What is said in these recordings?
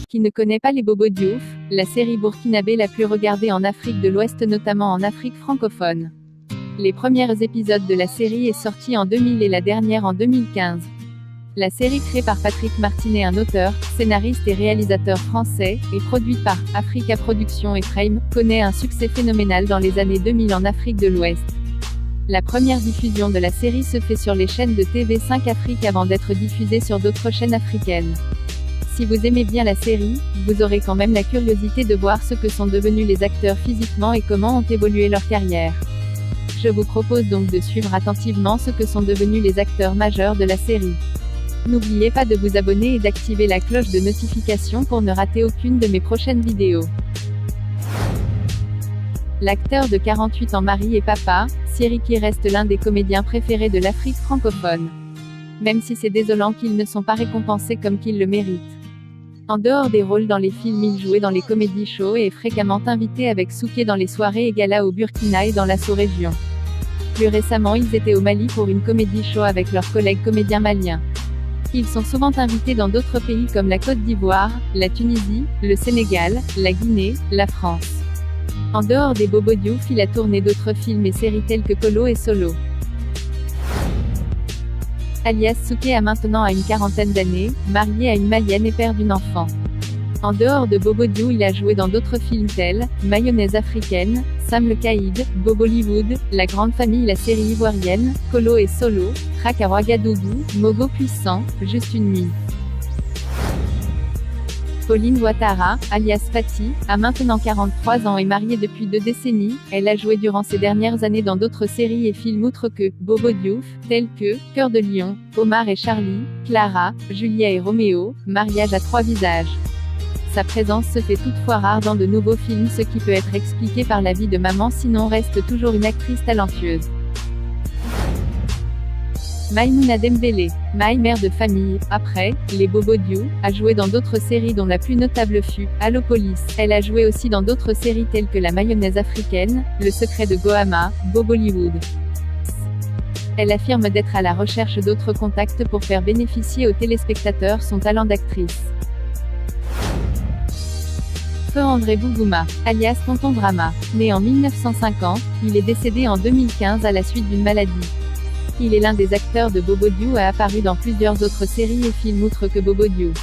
Qui ne connaît pas les Bobo Diouf, la série burkinabé la plus regardée en Afrique de l'Ouest, notamment en Afrique francophone. Les premiers épisodes de la série est sortie en 2000 et la dernière en 2015. La série, créée par Patrick Martinet, un auteur, scénariste et réalisateur français, et produite par Africa Productions et Frame, connaît un succès phénoménal dans les années 2000 en Afrique de l'Ouest. La première diffusion de la série se fait sur les chaînes de TV5 Afrique avant d'être diffusée sur d'autres chaînes africaines. Si vous aimez bien la série, vous aurez quand même la curiosité de voir ce que sont devenus les acteurs physiquement et comment ont évolué leur carrière. Je vous propose donc de suivre attentivement ce que sont devenus les acteurs majeurs de la série. N'oubliez pas de vous abonner et d'activer la cloche de notification pour ne rater aucune de mes prochaines vidéos. L'acteur de 48 ans, mari et papa, Siriki reste l'un des comédiens préférés de l'Afrique francophone. Même si c'est désolant qu'ils ne sont pas récompensés comme qu'ils le méritent. En dehors des rôles dans les films, il jouait dans les comédie shows et est fréquemment invité avec Souké dans les soirées et galas au Burkina et dans la sous-région. Plus récemment, ils étaient au Mali pour une comédie show avec leurs collègues comédiens maliens. Ils sont souvent invités dans d'autres pays comme la Côte d'Ivoire, la Tunisie, le Sénégal, la Guinée, la France. En dehors des Bobo Diouf, il a tourné d'autres films et séries tels que Kolo et Solo. Alias Souké a maintenant une quarantaine d'années, marié à une Malienne et père d'une enfant. En dehors de Bobo Diouf, il a joué dans d'autres films tels Mayonnaise africaine, Sam le Caïd, Bobo Hollywood, La Grande Famille, la série ivoirienne, Kolo et Solo, Traque à Ouagadougou, Mogo Puissant, Juste une nuit. Pauline Ouattara, alias Fati, a maintenant 43 ans et mariée depuis 2 décennies. Elle a joué durant ces dernières années dans d'autres séries et films outre que Bobo Diouf, tels que Cœur de lion, Omar et Charlie, Clara, Julia et Roméo, Mariage à 3 visages. Sa présence se fait toutefois rare dans de nouveaux films, ce qui peut être expliqué par la vie de maman, sinon reste toujours une actrice talentueuse. Maïmouna Dembélé, Maï, mère de famille, après les Bobo Diouf, a joué dans d'autres séries dont la plus notable fut Allo Police. Elle a joué aussi dans d'autres séries telles que La Mayonnaise africaine, Le secret de Gohama, Bobo Hollywood. Elle affirme d'être à la recherche d'autres contacts pour faire bénéficier aux téléspectateurs son talent d'actrice. Feu André Bougouma, alias Tonton Drama, né en 1950, il est décédé en 2015 à la suite d'une maladie. Il est l'un des acteurs de Bobo Diouf et a apparu dans plusieurs autres séries et films outre que Bobo Diouf.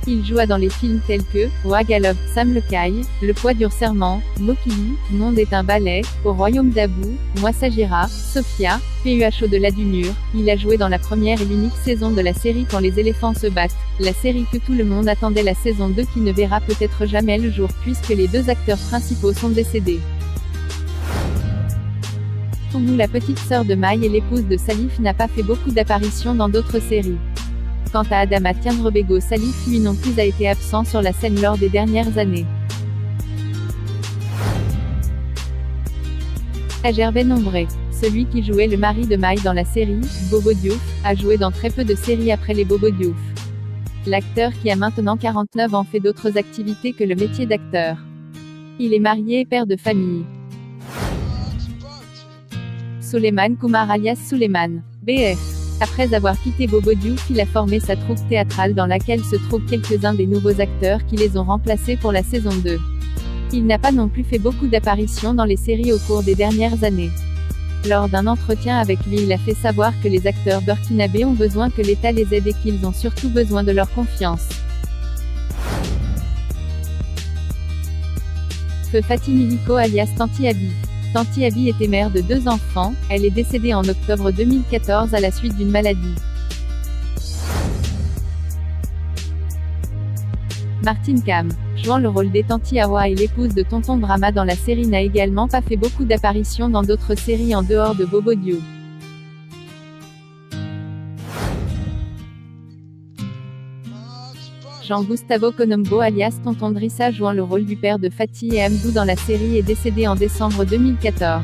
Il joua dans les films tels que Ouagalop, Sam le Caïd, Le poids du serment, Mokili, Monde est un ballet, Au royaume d'Abou, Moi Sagira, Sophia, PUH au-delà du mur. Il a joué dans la première et l'unique saison de la série Quand les éléphants se battent, la série que tout le monde attendait, la saison 2 qui ne verra peut-être jamais le jour puisque les 2 acteurs principaux sont décédés. Toumou, la petite sœur de Maï et l'épouse de Salif, n'a pas fait beaucoup d'apparitions dans d'autres séries. Quant à Adama Tiendrebego, Salif lui non plus a été absent sur la scène lors des dernières années. Agervais Nombré, celui qui jouait le mari de Maï dans la série Bobo Diouf, a joué dans très peu de séries après les Bobo Diouf. L'acteur, qui a maintenant 49 ans, fait d'autres activités que le métier d'acteur. Il est marié et père de famille. Souleymane Koumar alias Souleymane, BF. Après avoir quitté Bobo Diouf, il a formé sa troupe théâtrale dans laquelle se trouvent quelques-uns des nouveaux acteurs qui les ont remplacés pour la saison 2. Il n'a pas non plus fait beaucoup d'apparitions dans les séries au cours des dernières années. Lors d'un entretien avec lui, il a fait savoir que les acteurs burkinabés ont besoin que l'État les aide et qu'ils ont surtout besoin de leur confiance. Feu Fati Miliko alias Tanti Abi. Tanti Abi était mère de 2 enfants, elle est décédée en octobre 2014 à la suite d'une maladie. Martine Kam, jouant le rôle des Tanti Awa et l'épouse de Tonton Drama dans la série, n'a également pas fait beaucoup d'apparitions dans d'autres séries en dehors de Bobo Diouf. Jean-Gustavo Konombo alias Tonton Drissa, jouant le rôle du père de Fati et Amdou dans la série, est décédé en décembre 2014.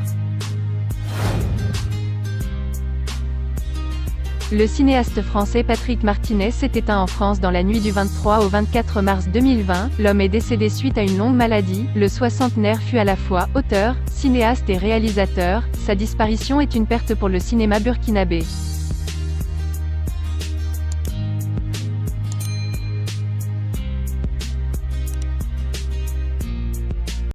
Le cinéaste français Patrick Martinez s'est éteint en France dans la nuit du 23 au 24 mars 2020. L'homme est décédé suite à une longue maladie. Le soixantenaire fut à la fois auteur, cinéaste et réalisateur. Sa disparition est une perte pour le cinéma burkinabé.